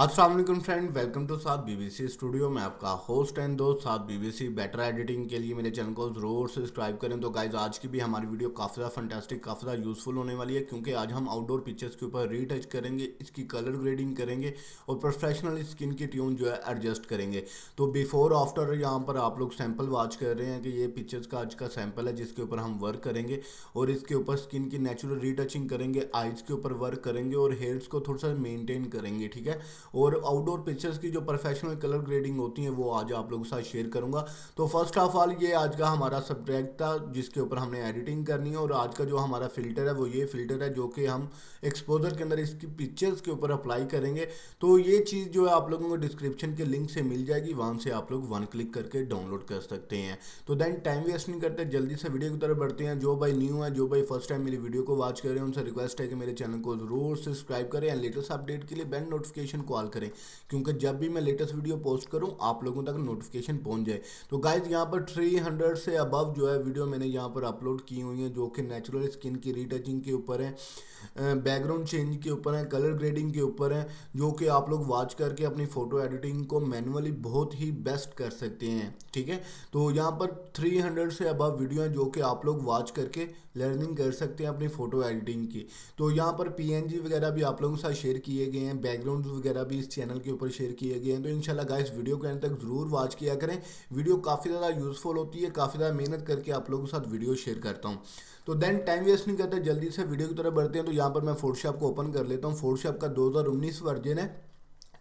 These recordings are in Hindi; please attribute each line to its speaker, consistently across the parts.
Speaker 1: अस्सलाम वालेकुम फ्रेंड, वेलकम टू साथ बीबीसी स्टूडियो में आपका होस्ट एंड दोस्त साथ बीबीसी। बेटर एडिटिंग के लिए मेरे चैनल को ज़रूर सब्सक्राइब करें। तो गाइज आज की भी हमारी वीडियो काफ़ी ज़्यादा फंटास्टिक, काफ़ी ज़्यादा यूज़फुल होने वाली है, क्योंकि आज हम आउटडोर पिक्चर्स के ऊपर रीटच करेंगे, इसकी कलर ग्रेडिंग करेंगे और प्रोफेशनल स्किन की ट्यून जो है एडजस्ट करेंगे। तो बिफोर आफ्टर यहाँ पर आप लोग सैंपल वॉच कर रहे हैं कि ये पिक्चर्स का आज का सैंपल है जिसके ऊपर हम वर्क करेंगे और इसके ऊपर स्किन की नेचुरल रीटचिंग करेंगे, आइज़ के ऊपर वर्क करेंगे और हेयर्स को थोड़ा सा मेनटेन करेंगे। ठीक है, और आउटडोर पिक्चर्स की जो प्रोफेशनल कलर ग्रेडिंग होती है वो आज आप लोगों के साथ शेयर करूंगा। तो फर्स्ट ऑफ ऑल ये आज का हमारा सब्जेक्ट था जिसके ऊपर हमने एडिटिंग करनी है, और आज का जो हमारा फिल्टर है वो ये फिल्टर है जो कि हम एक्सपोजर के अंदर इसकी पिक्चर्स के ऊपर अप्लाई करेंगे। तो ये चीज़ जो है आप लोगों को डिस्क्रिप्शन के लिंक से मिल जाएगी, वहाँ से आप लोग वन क्लिक करके डाउनलोड कर सकते हैं। तो देन टाइम वेस्ट नहीं करते, जल्दी से वीडियो की तरफ बढ़ते हैं। जो भाई न्यू है, जो भाई फर्स्ट टाइम मेरी वीडियो को वॉच कर रहे हैं, उनसे रिक्वेस्ट है कि मेरे चैनल को जरूर सब्सक्राइब करें एंड लेटेस्ट अपडेट के लिए बेल नोटिफिकेशन को ऑल करें, क्योंकि जब भी मैं लेटेस्ट वीडियो पोस्ट करूं आप लोगों तक नोटिफिकेशन पहुंच जाए। तो गाइज यहाँ पर 300 से अबव जो है वीडियो मैंने यहाँ पर अपलोड की हुई है जो कि नेचुरल स्किन की रीटचिंग के ऊपर है, बैकग्राउंड चेंज के ऊपर है, कलर ग्रेडिंग के ऊपर है, जो कि आप लोग वॉच करके अपनी फ़ोटो एडिटिंग को मैनुअली बहुत ही बेस्ट कर सकते हैं। ठीक है, तो यहाँ पर 300 से अबव वीडियो हैं जो कि आप लोग वॉच करके लर्निंग कर सकते हैं अपनी फ़ोटो एडिटिंग की। तो यहाँ पर पीएनजी वगैरह भी आप लोगों के साथ शेयर किए गए हैं, बैकग्राउंड वगैरह भी इस चैनल के ऊपर शेयर किए गए हैं। तो इंशाल्लाह गाइस वीडियो के अंत तक ज़रूर वॉच किया करें, वीडियो काफ़ी ज़्यादा यूज़फुल होती है, काफ़ी ज़्यादा मेहनत करके आप लोगों के साथ वीडियो शेयर करता हूँ। तो देन टाइम वेस्ट नहीं करते, जल्दी से वीडियो की तरफ बढ़ते हैं। तो यहाँ पर मैं फोटोशॉप को ओपन कर लेता हूँ। फोटोशॉप का 2019 वर्जन है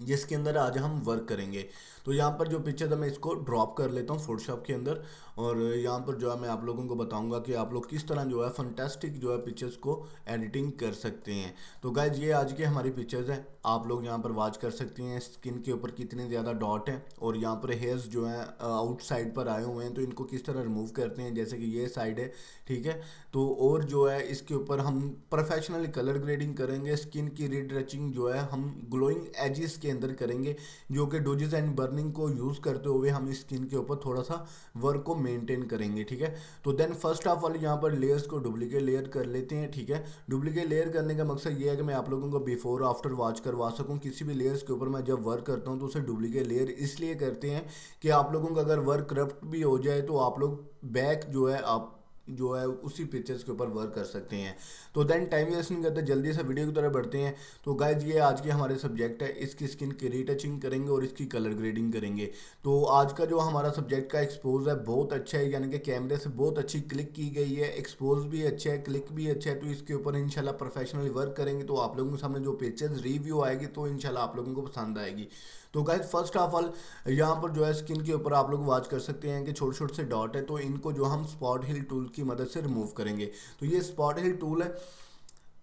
Speaker 1: जिसके अंदर आज हम वर्क करेंगे। तो यहाँ पर जो पिक्चर है मैं इसको ड्रॉप कर लेता हूँ फोटोशॉप के अंदर, और यहाँ पर जो है मैं आप लोगों को बताऊंगा कि आप लोग किस तरह जो है फंटेस्टिक जो है पिक्चर्स को एडिटिंग कर सकते हैं। तो गाइज ये आज की हमारी पिक्चर्स हैं, आप लोग यहाँ पर वॉच कर सकते हैं स्किन के ऊपर कितने ज़्यादा डॉट हैं, और यहाँ पर हेयर्स जो हैं आउट साइड पर आए हुए हैं, तो इनको किस तरह रिमूव करते हैं, जैसे कि ये साइड है। ठीक है, तो और जो है इसके ऊपर हम प्रोफेशनली कलर ग्रेडिंग करेंगे, स्किन की रीटचिंग जो है हम ग्लोइंग एजिस के अंदर करेंगे, जो कि डोजेस एंड बर्निंग को यूज़ करते हुए हम स्किन के ऊपर थोड़ा सा वर्क को मेंटेन करेंगे। ठीक है, तो देन फर्स्ट ऑफ ऑल यहाँ पर लेयर्स को डुप्लीकेट लेयर कर लेते हैं। ठीक है, डुप्लीकेट लेयर करने का मकसद ये है कि मैं आप लोगों को बिफोर आफ्टर वॉच करवा सकूँ। किसी भी लेयर्स के ऊपर मैं जब वर्क करता हूँ तो उसे डुप्लीकेट लेयर इसलिए करते हैं कि आप लोगों का अगर वर्क करप्ट भी हो जाए तो आप लोग बैक जो है आप जो है उसी पिक्चर्स के ऊपर वर्क कर सकते हैं। तो देन टाइम वेस्ट नहीं करते, जल्दी से वीडियो की तरफ बढ़ते हैं। तो गाइज ये आज के हमारे सब्जेक्ट है, इसकी स्किन की रीटचिंग करेंगे और इसकी कलर ग्रेडिंग करेंगे। तो आज का जो हमारा सब्जेक्ट का एक्सपोज है बहुत अच्छा है, यानी कि कैमरे से बहुत अच्छी क्लिक की गई है, एक्सपोज भी अच्छा है, क्लिक भी अच्छा है। तो इसके ऊपर इंशाल्लाह प्रोफेशनली वर्क करेंगे तो आप लोगों के सामने जो पिक्चर्स रिव्यू आएगी तो इंशाल्लाह आप लोगों को पसंद आएगी। तो गाइज फर्स्ट ऑफ ऑल यहाँ पर जो है स्किन के ऊपर आप लोग वॉच कर सकते हैं कि छोटे छोटे से डॉट है, तो इनको जो हम स्पॉट हिल टूल की मदद से रिमूव करेंगे। तो ये स्पॉट हिल टूल है,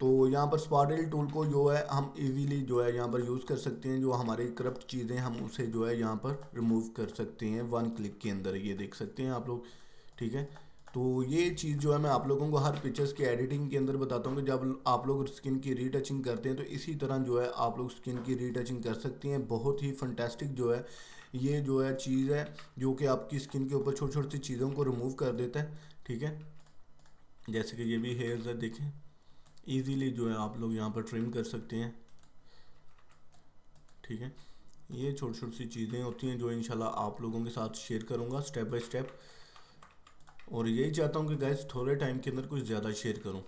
Speaker 1: तो यहाँ पर स्पॉट हिल टूल को जो है हम इजीली जो है यहाँ पर यूज़ कर सकते हैं, जो हमारे करप्ट चीज़ें हम उसे जो है यहाँ पर रिमूव कर सकते हैं वन क्लिक के अंदर, ये देख सकते हैं आप लोग। ठीक है, तो ये चीज़ जो है मैं आप लोगों को हर पिक्चर्स की एडिटिंग के अंदर बताता हूँ कि जब आप लोग स्किन की रीटचिंग करते हैं तो इसी तरह जो है आप लोग स्किन की रीटचिंग कर सकती हैं। बहुत ही फंटेस्टिक जो है ये जो है चीज़ है जो कि आपकी स्किन के ऊपर छोटी छोटी चीज़ों को रिमूव कर देता है। ठीक है, जैसे कि ये भी हेयर्स है, देखें इजीली जो है आप लोग यहाँ पर ट्रिम कर सकते हैं। ठीक है, ये छोटी छोटी सी चीज़ें होती हैं जो इंशाल्लाह आप लोगों के साथ शेयर करूँगा स्टेप बाय स्टेप, और यही चाहता हूँ कि गाइस थोड़े टाइम के अंदर कुछ ज़्यादा शेयर करूँ।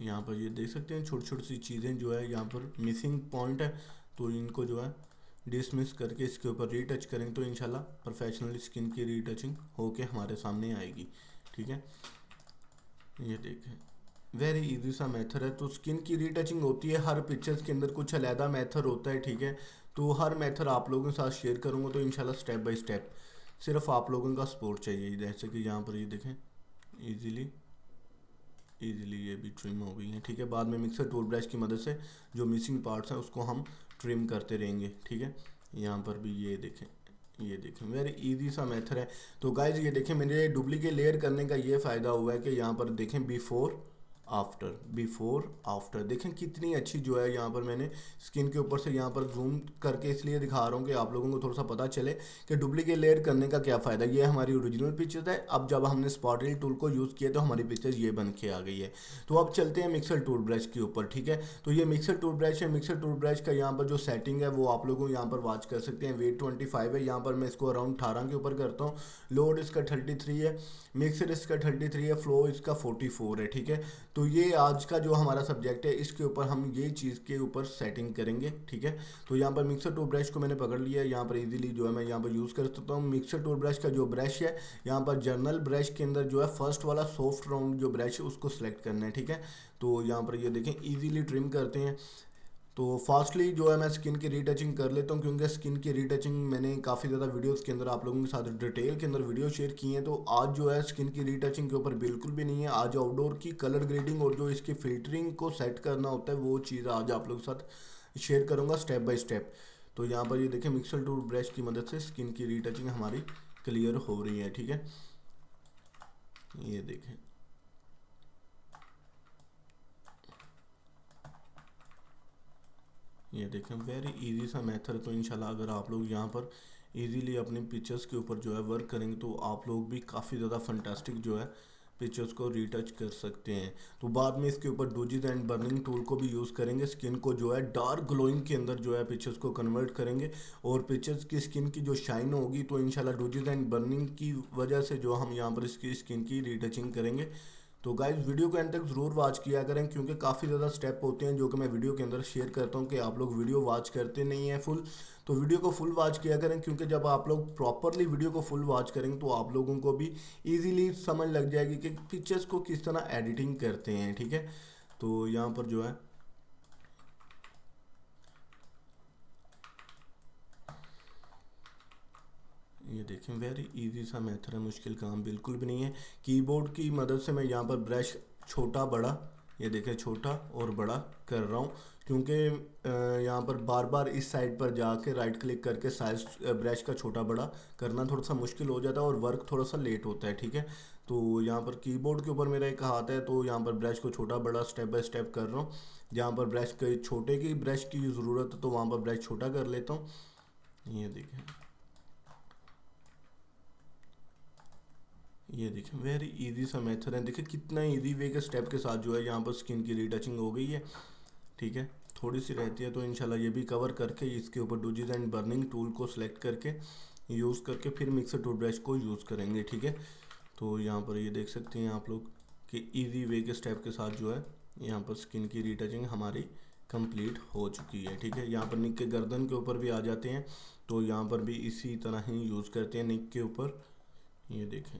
Speaker 1: यहाँ पर ये देख सकते हैं छोटी छोटी सी चीज़ें जो है यहाँ पर मिसिंग पॉइंट है, तो इनको जो है डिसमिस करके इसके ऊपर रीटच करेंगे तो इंशाल्लाह प्रोफेशनल स्किन की रीटचिंग होके हमारे सामने आएगी। ठीक है, ये देखें वेरी इजी सा मेथड है। तो स्किन की रीटचिंग होती है हर पिक्चर्स के अंदर कुछ अलहदा मेथड होता है। ठीक है, तो हर मेथड आप लोगों के साथ शेयर करूँगा, तो इंशाल्लाह स्टेप बाय स्टेप सिर्फ आप लोगों का सपोर्ट चाहिए। जैसे कि यहाँ पर ये देखें इजीली इजीली ये भी ट्रिम हो गई है। ठीक है, बाद में मिक्सर टूल ब्रश की मदद से जो मिसिंग पार्ट्स हैं उसको हम ट्रिम करते रहेंगे। ठीक है, यहाँ पर भी ये देखें वेरी इजी सा मेथड है। तो गाइज ये देखें मेरे डुप्लीकेट लेयर करने का ये फ़ायदा हुआ है कि यहाँ पर देखें बिफोर आफ्टर, बिफोर आफ्टर। देखें कितनी अच्छी जो है यहाँ पर मैंने स्किन के ऊपर से यहाँ पर जूम करके इसलिए दिखा रहा हूँ कि आप लोगों को थोड़ा सा पता चले कि डुप्लीकेट लेयर करने का क्या फ़ायदा। ये हमारी ओरिजिनल पिक्चर्स है। अब जब हमने स्पॉटल टूल को यूज़ किया तो हमारी पिक्चर्स ये बन के आ गई है। तो अब चलते हैं मिक्सर टूल ब्रश के ऊपर, ठीक है। तो ये मिक्सर टूल ब्रश है। मिक्सर टूल ब्रश का यहाँ पर जो सेटिंग है वो आप लोगों यहाँ पर वॉच कर सकते हैं। वेट 25 है। यहाँ पर मैं इसको अराउंड 18 के ऊपर करता हूँ। लोड इसका 33 है। मिक्सर इसका 33 है। फ्लो इसका 44 है, ठीक है। तो ये आज का जो हमारा सब्जेक्ट है इसके ऊपर हम ये चीज़ के ऊपर सेटिंग करेंगे, ठीक है। तो यहाँ पर मिक्सर टूल ब्रश को मैंने पकड़ लिया है। यहाँ पर इजीली जो है मैं यहाँ पर यूज़ कर सकता हूँ। मिक्सर टूल ब्रश का जो ब्रश है यहाँ पर जर्नल ब्रश के अंदर जो है फर्स्ट वाला सॉफ्ट राउंड जो ब्रश है उसको सिलेक्ट करना है, ठीक है। तो यहाँ पर ये देखें ईजिली ट्रिम करते हैं। तो फास्टली जो है मैं स्किन की रीटचिंग कर लेता हूँ, क्योंकि स्किन की रीटचिंग मैंने काफ़ी ज़्यादा वीडियोस के अंदर आप लोगों के साथ डिटेल के अंदर वीडियो शेयर की हैं। तो आज जो है स्किन की रीटचिंग के ऊपर बिल्कुल भी नहीं है। आज आउटडोर की कलर ग्रेडिंग और जो इसकी फिल्टरिंग को सेट करना होता है वो चीज़ आज आप लोगों के साथ शेयर करूँगा स्टेप बाय स्टेप। तो यहाँ पर ये देखें मिक्सर टूल ब्रश की मदद से स्किन की रीटचिंग हमारी क्लियर हो रही है, ठीक है। ये देखें, ये देखें वेरी इजी सा मेथड। तो इंशाल्लाह अगर आप लोग यहाँ पर इजीली अपने पिक्चर्स के ऊपर जो है वर्क करेंगे तो आप लोग भी काफ़ी ज़्यादा फंटास्टिक जो है पिक्चर्स को रीटच कर सकते हैं। तो बाद में इसके ऊपर डूजिज एंड बर्निंग टूल को भी यूज़ करेंगे। स्किन को जो है डार्क ग्लोइंग के अंदर जो है पिक्चर्स को कन्वर्ट करेंगे और पिक्चर्स की स्किन की जो शाइन होगी तो इंशाल्लाह डूजिज एंड बर्निंग की वजह से जो हम यहाँ पर इसकी स्किन की रीटचिंग करेंगे। तो गाइज वीडियो को एंड तक ज़रूर वॉच किया करें, क्योंकि काफ़ी ज़्यादा स्टेप होते हैं जो कि मैं वीडियो के अंदर शेयर करता हूं कि आप लोग वीडियो वॉच करते नहीं हैं फुल। तो वीडियो को फुल वॉच किया करें, क्योंकि जब आप लोग प्रॉपरली वीडियो को फुल वॉच करेंगे तो आप लोगों को भी ईजिली समझ लग जाएगी कि पिक्चर्स को किस तरह एडिटिंग करते हैं, ठीक है। तो यहाँ पर जो है ये देखें वेरी इजी सा मेथड है, मुश्किल काम बिल्कुल भी नहीं है। कीबोर्ड की मदद से मैं यहाँ पर ब्रश छोटा बड़ा, ये देखें छोटा और बड़ा कर रहा हूँ, क्योंकि यहाँ पर बार बार इस साइड पर जाके राइट क्लिक करके साइज ब्रश का छोटा बड़ा करना थोड़ा सा मुश्किल हो जाता है और वर्क थोड़ा सा लेट होता है, ठीक है। तो यहाँ पर कीबोर्ड के ऊपर मेरा एक हाथ है तो यहाँ पर ब्रश को छोटा बड़ा स्टेप बाय स्टेप कर रहा हूँ। जहाँ पर ब्रश के छोटे की ब्रश की ज़रूरत है तो वहाँ पर ब्रश छोटा कर लेता हूँ। ये देखें, ये देखिए वेरी इजी सा मेथड है। देखिए कितना इजी वे के स्टेप के साथ जो है यहाँ पर स्किन की रीटचिंग हो गई है, ठीक है। थोड़ी सी रहती है तो इंशाल्लाह ये भी कवर करके इसके ऊपर डूजिज एंड बर्निंग टूल को सिलेक्ट करके यूज़ करके फिर मिक्सर टूल ब्रश को यूज़ करेंगे, ठीक है। तो यहाँ पर ये देख सकते हैं आप लोग कि इजी वे के स्टेप के साथ जो है यहाँ पर स्किन की रीटचिंग हमारी कंप्लीट हो चुकी है, ठीक है। यहाँ पर निक के गर्दन के ऊपर भी आ जाते हैं तो यहाँ पर भी इसी तरह ही यूज़ करते हैं निक के ऊपर। ये देखें,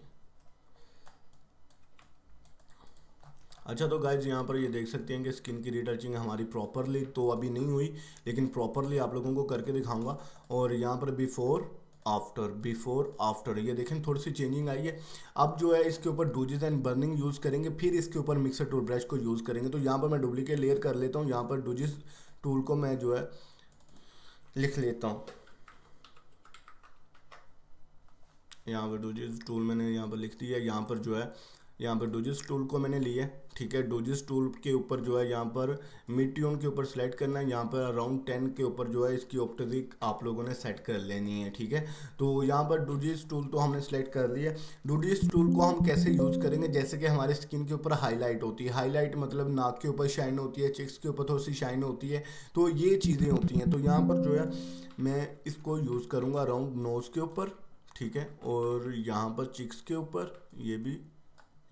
Speaker 1: अच्छा। तो गाइज यहाँ पर ये देख सकते हैं कि स्किन की रीटचिंग हमारी प्रॉपरली तो अभी नहीं हुई, लेकिन प्रॉपरली आप लोगों को करके दिखाऊंगा। और यहाँ पर बिफोर आफ्टर, बिफोर आफ्टर ये देखें थोड़ी सी चेंजिंग आई है। अब जो है इसके ऊपर डूजिज एंड बर्निंग यूज़ करेंगे, फिर इसके ऊपर मिक्सर टूल ब्रश को यूज़ करेंगे। तो यहाँ पर मैं डुप्लीकेट लेयर कर लेता हूँ। यहाँ पर डूजिज टूल को मैं जो है लिख लेता हूँ। यहाँ पर डोजिस टूल मैंने यहाँ पर लिख दिया। यहाँ पर जो है यहाँ पर डोजिस टूल को मैंने लिया, ठीक है। डोजिस टूल के ऊपर जो है यहाँ पर मिड ट्यून के ऊपर सेलेक्ट करना है। यहाँ पर अराउंड 10 के ऊपर जो है इसकी ऑप्टिक आप लोगों ने सेट कर लेनी है, ठीक है। तो यहाँ पर डोजिस टूल तो हमने सेलेक्ट कर लिया। डोजिस टूल को हम कैसे यूज़ करेंगे, जैसे कि हमारे स्किन के ऊपर हाईलाइट होती है। हाईलाइट मतलब नाक के ऊपर शाइन होती है, चिक्स के ऊपर थोड़ी सी शाइन होती है, तो ये चीज़ें होती हैं। तो यहाँ पर जो है मैं इसको यूज़ करूँगा अराउंड नोज़ के ऊपर, ठीक है। और यहाँ पर चिक्स के ऊपर ये भी,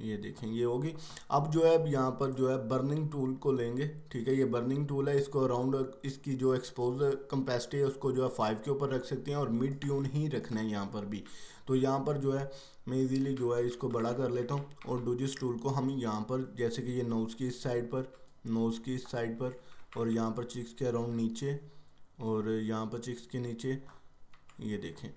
Speaker 1: ये देखें ये होगी। अब जो है यहाँ पर जो है बर्निंग टूल को लेंगे, ठीक है। ये बर्निंग टूल है, इसको अराउंड इसकी जो एक्सपोज कंपेसिटी है उसको जो है 5 के ऊपर रख सकते हैं और मिड ट्यून ही रखना है यहाँ पर भी। तो यहाँ पर जो है मैं इजीली जो है इसको बड़ा कर लेता हूँ और डोजिस टूल को हम यहाँ पर जैसे कि ये नोज़ की इस साइड पर, नोज़ की इस साइड पर और यहाँ पर चिक्स के अराउंड नीचे और यहाँ पर चिक्स के नीचे, ये देखें,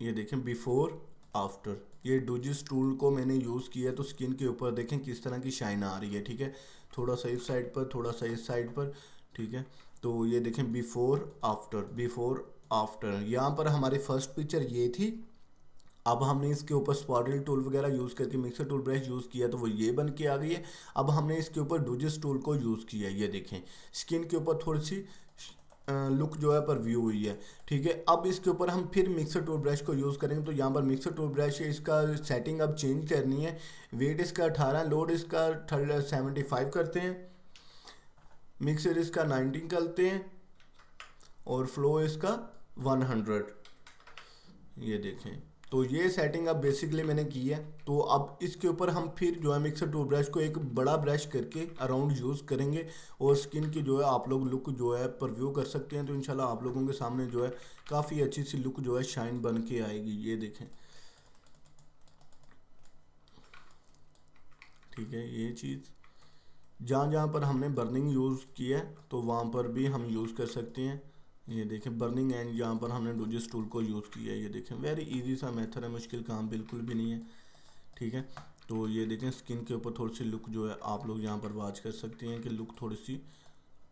Speaker 1: ये देखें बिफोर आफ्टर। ये डोजिस टूल को मैंने यूज़ किया तो स्किन के ऊपर देखें किस तरह की शाइन आ रही है, ठीक है। थोड़ा सा इस साइड पर, थोड़ा सा इस साइड पर, ठीक है। तो ये देखें बिफोर आफ्टर, बिफोर आफ्टर। यहाँ पर हमारी फर्स्ट पिक्चर ये थी अब हमने इसके ऊपर स्पॉटल टूल वगैरह यूज़ करके मिक्सर टूल ब्रश यूज़ किया तो वो ये बन के आ गई है। अब हमने इसके ऊपर डूजिस टूल को यूज़ किया है, ये देखें स्किन के ऊपर थोड़ी सी लुक जो है पर व्यू हुई है। ठीक है, अब इसके ऊपर हम फिर मिक्सर टूल ब्रश को यूज़ करेंगे। तो यहाँ पर मिक्सर टूल ब्रश है, इसका सेटिंग अब चेंज करनी है। वेट इसका 18, लोड इसका 75 करते हैं, मिक्सर इसका 19 करते हैं और फ्लो इसका 100। ये देखें, तो ये सेटिंग अब बेसिकली मैंने की है। तो अब इसके ऊपर हम फिर जो है मिक्सर टूल ब्रश को एक बड़ा ब्रश करके अराउंड यूज़ करेंगे और स्किन की जो है आप लोग लुक जो है परव्यू कर सकते हैं। तो इंशाल्लाह आप लोगों के सामने जो है काफ़ी अच्छी सी लुक जो है शाइन बन के आएगी, ये देखें। ठीक है, ये चीज़ जहाँ जहाँ पर हमने बर्निंग यूज़ की है तो वहाँ पर भी हम यूज़ कर सकते हैं। ये देखें बर्निंग एंड जहाँ पर हमने डूजिस टूल को यूज़ किया है, ये देखें वेरी इजी सा मेथड है, मुश्किल काम बिल्कुल भी नहीं है। ठीक है, तो ये देखें स्किन के ऊपर थोड़ी सी लुक जो है आप लोग यहाँ पर वॉच कर सकते हैं कि लुक थोड़ी सी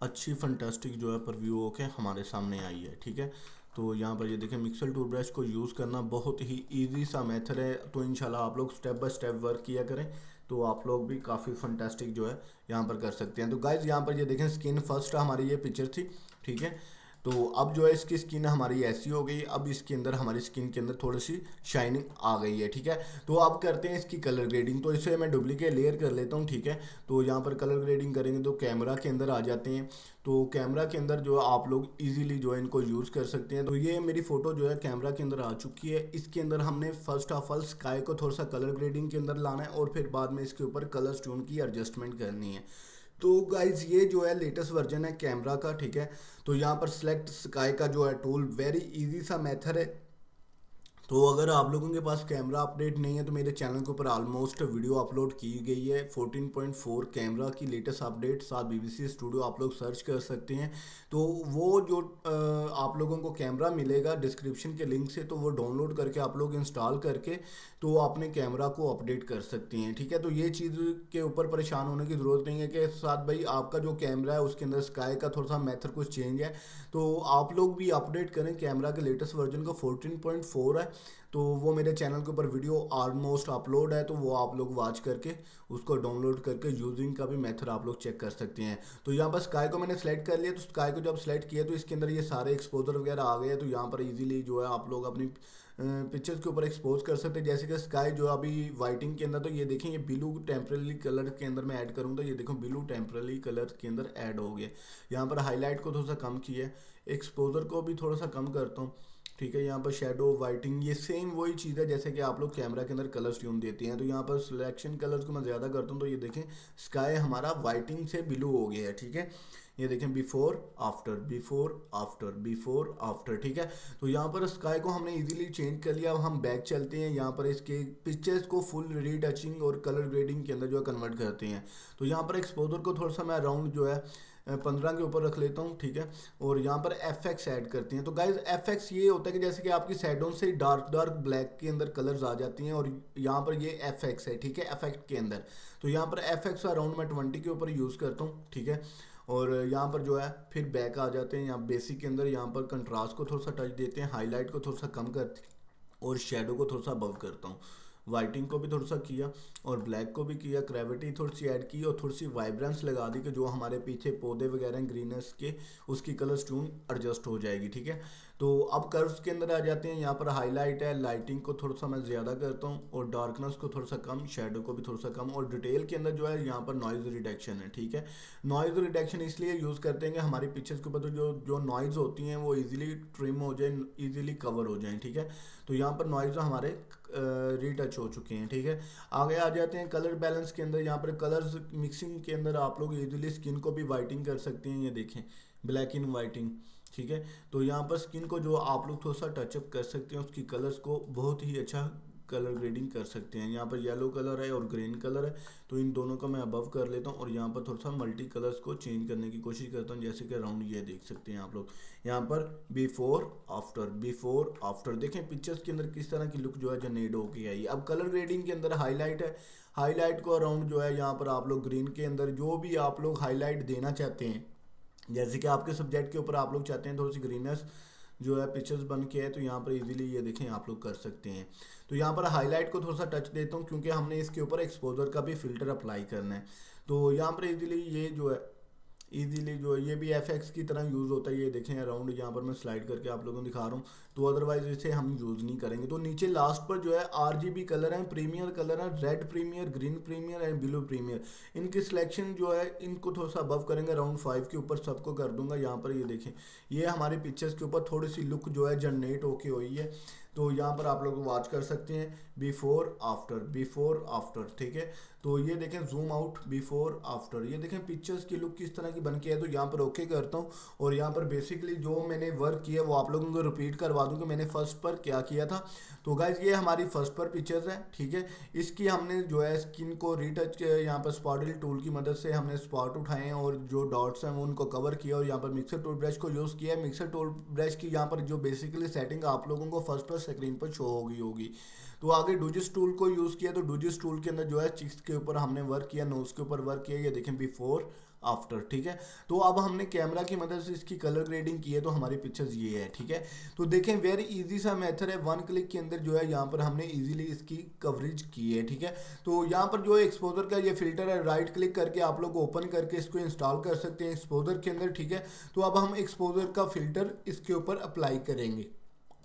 Speaker 1: अच्छी फंटास्टिक जो है पर व्यू होके हमारे सामने आई है। ठीक है, तो यहाँ पर ये देखें मिक्सर टूल ब्रश को यूज़ करना बहुत ही इजी सा मेथड है। तो इंशाल्लाह आप लोग स्टेप बाय स्टेप वर्क किया करें तो आप लोग भी काफ़ी फंटास्टिक जो है यहाँ पर कर सकते हैं। तो गाइज़ यहाँ पर ये देखें स्किन फर्स्ट हमारी ये पिक्चर थी। ठीक है, तो अब जो है इसकी स्किन हमारी ऐसी हो गई, अब इसके अंदर हमारी स्किन के अंदर थोड़ी सी शाइनिंग आ गई है। ठीक है, तो अब करते हैं इसकी कलर ग्रेडिंग। तो इसे मैं डुप्लीकेट लेयर कर लेता हूँ। ठीक है, तो यहाँ पर कलर ग्रेडिंग करेंगे तो कैमरा के अंदर आ जाते हैं। तो कैमरा के अंदर जो है आप लोग इजीली जो है इनको यूज़ कर सकते हैं। तो ये मेरी फ़ोटो जो है कैमरा के अंदर आ चुकी है। इसके अंदर हमने फर्स्ट ऑफ ऑल स्काई को थोड़ा सा कलर ग्रेडिंग के अंदर लाना है और फिर बाद में इसके ऊपर कलर ट्यून की एडजस्टमेंट करनी है। तो गाइज ये जो है लेटेस्ट वर्जन है कैमरा का। ठीक है, तो यहाँ पर सेलेक्ट स्काई का जो है टूल वेरी इजी सा मेथड है। तो अगर आप लोगों के पास कैमरा अपडेट नहीं है तो मेरे चैनल के ऊपर ऑलमोस्ट वीडियो अपलोड की गई है 14.4 कैमरा की लेटेस्ट अपडेट साथ बीबीसी स्टूडियो, आप लोग सर्च कर सकते हैं। तो वो जो आप लोगों को कैमरा मिलेगा डिस्क्रिप्शन के लिंक से, तो वो डाउनलोड करके आप लोग इंस्टॉल करके तो अपने कैमरा को अपडेट कर सकते हैं। ठीक है, तो ये चीज़ के ऊपर परेशान होने की ज़रूरत नहीं है कि साथ भाई आपका जो कैमरा है उसके अंदर स्काई का थोड़ा सा मेथड कुछ चेंज है। तो आप लोग भी अपडेट करें, कैमरा के लेटेस्ट वर्जन का 14.4 है। तो वो मेरे चैनल के ऊपर वीडियो ऑलमोस्ट अपलोड है, तो वो आप लोग वॉच करके उसको डाउनलोड करके यूजिंग का भी मेथड आप लोग चेक कर सकते हैं। तो यहाँ पर स्काई को मैंने सेलेक्ट कर लिया। तो स्काई को जब सेलेक्ट किया तो इसके अंदर ये सारे एक्सपोजर वगैरह आ गए। तो यहाँ पर इजीली जो है आप लोग अपनी पिक्चर्स के ऊपर एक्सपोज कर सकते हैं। जैसे कि स्काई जो अभी वाइटिंग के अंदर, तो ये देखें ये ब्लू टेम्पररी कलर के अंदर मैं ऐड करूँ तो ये देखो ब्लू टेम्पररी कलर के अंदर ऐड हो गया। यहाँ पर हाईलाइट को थोड़ा सा कम किया है, एक्सपोजर को भी थोड़ा सा कम करता हूँ। ठीक है, यहाँ पर शेडो वाइटिंग ये सेम वही चीज़ है जैसे कि आप लोग कैमरा के अंदर कलर्स ट्यून देते हैं। तो यहाँ पर सिलेक्शन कलर्स को मैं ज़्यादा करता हूँ तो ये देखें स्काई हमारा वाइटिंग से ब्लू हो गया है। ठीक है, ये देखें before after before after before after. ठीक है, तो यहाँ पर स्काई को हमने इजीली चेंज कर लिया। अब हम बैक चलते हैं, यहाँ पर इसके पिक्चर्स को फुल रीटचिंग और कलर ग्रेडिंग के अंदर जो है कन्वर्ट करते हैं। तो यहाँ पर एक्सपोजर को थोड़ा सा मैं अराउंड जो है 15 के ऊपर रख लेता हूँ। ठीक है, और यहाँ पर एफ एक्स ऐड करते हैं। तो गाइज एफ एक्स ये होता है कि जैसे कि आपकी साइडों से डार्क डार्क ब्लैक के अंदर कलर्स आ जाती हैं और यहाँ पर ये एफ एक्स है। ठीक है, इफेक्ट के अंदर तो यहाँ पर एफ एक्स अराउंड मैं 20 के ऊपर यूज़ करता हूँ। ठीक है, और यहाँ पर जो है फिर बैक आ जाते हैं, यहाँ बेसिक के अंदर यहाँ पर कंट्रास्ट को थोड़ा सा टच देते हैं, हाईलाइट को थोड़ा सा कम करते हैं और शेडो को थोड़ा सा अबव करता हूँ। वाइटिंग को भी थोड़ा सा किया और ब्लैक को भी किया, ग्रेविटी थोड़ी सी ऐड की और थोड़ी सी वाइब्रेंस लगा दी कि जो हमारे पीछे पौधे वगैरह हैं ग्रीनस के उसकी कलर ट्यून एडजस्ट हो जाएगी। ठीक है, तो अब कर्व्स के अंदर आ जाते हैं। यहाँ पर हाईलाइट है, लाइटिंग को थोड़ा सा मैं ज़्यादा करता हूँ और डार्कनेस को थोड़ा सा कम, शेडो को भी थोड़ा सा कम और डिटेल के अंदर जो है यहाँ पर नॉइज़ रिडक्शन है। ठीक है, नॉइज़ रिडक्शन इसलिए यूज़ करते हैं कि हमारी पिक्चर्स के ऊपर तो जो जो नॉइज़ होती हैं वो इजीली ट्रिम हो जाए, इजीली कवर हो जाएं। ठीक है, तो यहाँ पर नॉइज़ हमारे रीटच हो चुके हैं। ठीक है, आगे आ जाते हैं कलर बैलेंस के अंदर। यहाँ पर कलर्स मिक्सिंग के अंदर आप लोग इजीली स्किन को भी वाइटिंग कर सकते हैं, ये देखें ब्लैक इन वाइटिंग। ठीक है, तो यहाँ पर स्किन को जो आप लोग थोड़ा सा टचअप कर सकते हैं, उसकी कलर्स को बहुत ही अच्छा कलर ग्रेडिंग कर सकते हैं। यहाँ पर येलो कलर है और ग्रीन कलर है, तो इन दोनों का मैं अबव कर लेता हूँ और यहाँ पर थोड़ा सा मल्टी कलर्स को चेंज करने की कोशिश करता हूँ। जैसे कि राउंड ये देख सकते हैं आप लोग, यहाँ पर बिफोर आफ्टर देखें पिक्चर्स के अंदर किस तरह की लुक जो है जनरेट होके आई। अब कलर ग्रेडिंग के अंदर हाईलाइट है, हाईलाइट को अराउंड जो है यहाँ पर आप लोग ग्रीन के अंदर जो भी आप लोग हाईलाइट देना चाहते हैं, जैसे कि आपके सब्जेक्ट के ऊपर आप लोग चाहते हैं थोड़ी सी ग्रीननेस जो है पिक्चर्स बन के है, तो यहाँ पर इजीली ये देखें आप लोग कर सकते हैं। तो यहाँ पर हाईलाइट को थोड़ा सा टच देता हूँ क्योंकि हमने इसके ऊपर एक्सपोजर का भी फिल्टर अप्लाई करना है। तो यहाँ पर इजीली ये जो है इजीली जो है ये भी एफ की तरह यूज़ होता है। ये देखें अराउंड यहाँ पर मैं स्लाइड करके आप लोगों को दिखा रहा हूँ, तो अदरवाइज इसे हम यूज़ नहीं करेंगे। तो नीचे लास्ट पर जो है RGB कलर है, प्रीमियर कलर है, red primary, green primary and blue primary. इनकी सिलेक्शन जो है इनको थोड़ा सा अबव करेंगे, अराउंड 5 के ऊपर सबको कर दूंगा। यहाँ पर ये देखें ये हमारे पिक्चर्स के ऊपर थोड़ी सी लुक जो है जनरेट होके हुई है। तो यहाँ पर आप लोग वॉच कर सकते हैं बिफोर आफ्टर, ठीक है। तो ये देखें जूम आउट बिफोर आफ्टर, ये देखें पिक्चर्स की लुक किस तरह की बन के है। तो यहाँ पर ओके करता हूँ और यहाँ पर बेसिकली जो मैंने वर्क किया वो आप लोगों को रिपीट करवा दूँ कि मैंने फर्स्ट पर क्या किया था। तो गाइज ये हमारी फर्स्ट पर पिक्चर्स है, ठीक है। इसकी हमने जो है स्किन को रीटच यहाँ पर स्पॉटिल टूल की मदद से हमने स्पॉट उठाए हैं और जो डॉट्स हैं वो उनको कवर किया और यहाँ पर मिक्सर टूल ब्रश को यूज़ किया है। मिक्सर टूल ब्रश की यहाँ पर जो बेसिकली सेटिंग आप लोगों को फर्स्ट पर स्क्रीन पर शो होगी। तो आगे डूजिस टूल को यूज़ किया, तो डूजिस टूल के अंदर जो है चिक्स के ऊपर हमने वर्क किया, नोज के ऊपर वर्क किया। ये देखें बिफोर आफ्टर, ठीक है। तो अब हमने कैमरा की मदद से इसकी कलर ग्रेडिंग की है, तो हमारी पिक्चर्स ये है, ठीक है। तो देखें वेरी इजी सा मेथड है, 1 क्लिक के अंदर जो है यहाँ पर हमने इजीली इसकी कवरेज की है, ठीक है। तो यहाँ पर जो एक्सपोजर का ये फिल्टर है, राइट क्लिक करके आप लोग ओपन करके इसको इंस्टॉल कर सकते हैं एक्सपोजर के अंदर, ठीक है। तो अब हम एक्सपोजर का फिल्टर इसके ऊपर अप्लाई करेंगे।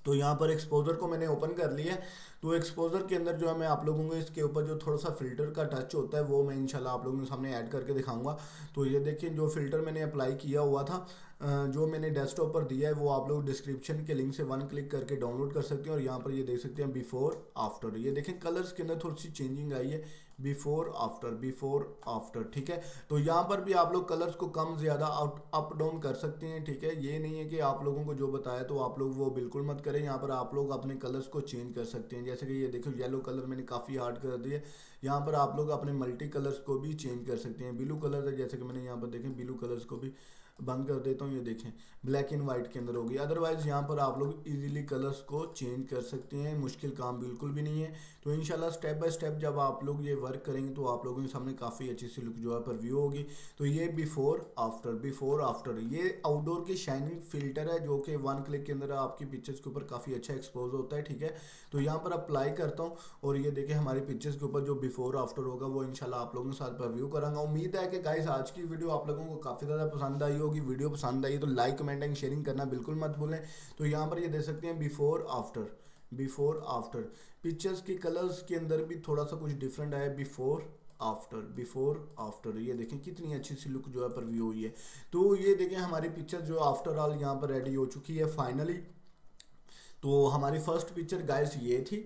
Speaker 1: तो यहाँ पर एक्सपोजर को मैंने ओपन कर लिया है। तो एक्सपोजर के अंदर जो है मैं आप लोगों को इसके ऊपर जो थोड़ा सा फिल्टर का टच होता है वो मैं इंशाल्लाह आप लोगों के सामने ऐड करके दिखाऊंगा। तो ये देखिए जो फिल्टर मैंने अप्लाई किया हुआ था, जो मैंने डेस्कटॉप पर दिया है वो आप लोग डिस्क्रिप्शन के लिंक से 1 क्लिक करके डाउनलोड कर सकते हैं। और यहाँ पर ये देख सकते हैं बिफोर आफ्टर, ये देखें कलर्स के अंदर थोड़ी सी चेंजिंग आई है, बिफोर आफ्टर, ठीक है। तो यहाँ पर भी आप लोग कलर्स को कम ज़्यादा अप डाउन कर सकते हैं, ठीक है। ये नहीं है कि आप लोगों को जो बताया तो आप लोग वो बिल्कुल मत करें। यहाँ पर आप लोग अपने कलर्स को चेंज कर सकते हैं, जैसे कि ये देखो येलो कलर मैंने काफ़ी हार्ड कर दिया। यहाँ पर आप लोग अपने मल्टी कलर्स को भी चेंज कर सकते हैं। ब्लू कलर है, जैसे कि मैंने यहाँ पर देखें ब्लू कलर्स को भी बंद कर देता हूँ, ये देखें ब्लैक एंड वाइट के अंदर होगी। अदरवाइज़ यहाँ पर आप लोग इजीली कलर्स को चेंज कर सकते हैं, मुश्किल काम बिल्कुल भी नहीं है। तो इंशाल्लाह स्टेप बाय स्टेप जब आप लोग ये वर्क करेंगे तो आप लोगों के सामने काफ़ी अच्छी सी लुक जो है पर व्यू होगी। तो ये बिफोर आफ्टर ये आउटडोर की शाइनिंग फिल्टर है जो कि 1 क्लिक के अंदर आपकी पिक्चर्स के ऊपर काफ़ी अच्छा एक्सपोज होता है, ठीक है। तो यहाँ पर अप्लाई करता हूँ और ये देखें हमारी पिक्चर्स के ऊपर जो बिफोर आफ्टर होगा वो इंशाल्लाह आप लोगों के साथ पर व्यू करांगा। उम्मीद है कि गाइस आज की वीडियो आप लोगों को काफ़ी ज़्यादा पसंद आई होगी। वीडियो पसंद आई तो लाइक कमेंट एंड शेयरिंग करना बिल्कुल मत भूलें। तो यहाँ पर ये देख सकते हैं बिफोर आफ्टर पिक्चर्स की कलर्स के अंदर भी थोड़ा सा कुछ डिफरेंट आया, बिफोर आफ्टर ये देखें कितनी अच्छी सी लुक जो है पर व्यू हुई है। तो ये देखें हमारी पिक्चर जो आफ्टर ऑल यहाँ पर रेडी हो चुकी है फाइनली। तो हमारी फर्स्ट पिक्चर गाइस ये थी,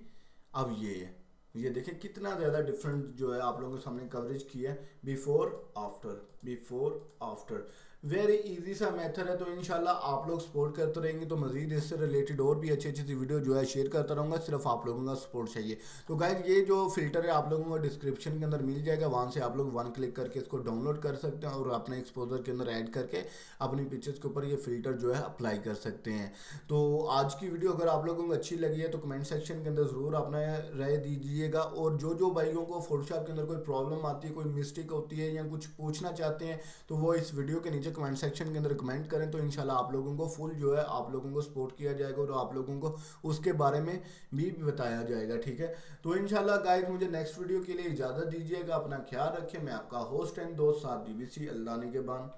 Speaker 1: अब ये है, ये देखें कितना ज़्यादा डिफरेंट जो है आप लोगों के सामने कवरेज की है। बिफोर आफ्टर वेरी इजी सा मेथड है। तो इंशाल्लाह आप लोग सपोर्ट करते रहेंगे तो मज़ीद इससे रिलेटेड और भी अच्छी अच्छी सी वीडियो जो है शेयर करता रहूँगा, सिर्फ आप लोगों का सपोर्ट चाहिए। तो गाइज ये जो फिल्टर है आप लोगों को डिस्क्रिप्शन के अंदर मिल जाएगा, वहाँ से आप लोग 1 क्लिक करके इसको डाउनलोड कर सकते हैं और अपने एक्सपोजर के अंदर ऐड करके अपनी पिक्चर्स के ऊपर ये फिल्टर जो है अप्लाई कर सकते हैं। तो आज की वीडियो अगर आप लोगों को अच्छी लगी है तो कमेंट सेक्शन के अंदर ज़रूर अपना राय दीजिएगा। और जो भाइयों को फोटोशॉप के अंदर कोई प्रॉब्लम आती है, कोई मिस्टेक होती है या कुछ पूछना चाहते हैं तो वो इस वीडियो के नीचे कमेंट सेक्शन के अंदर कमेंट करें। तो इंशाल्लाह आप लोगों को फुल जो है आप लोगों को सपोर्ट किया जाएगा और आप लोगों को उसके बारे में भी बताया जाएगा, ठीक है। तो इंशाल्लाह गाइस मुझे नेक्स्ट वीडियो के लिए इजाज़त दीजिएगा, अपना ख्याल रखें। मैं आपका होस्ट एंड दोस्त साद BBC, अल्लाह निगहबान।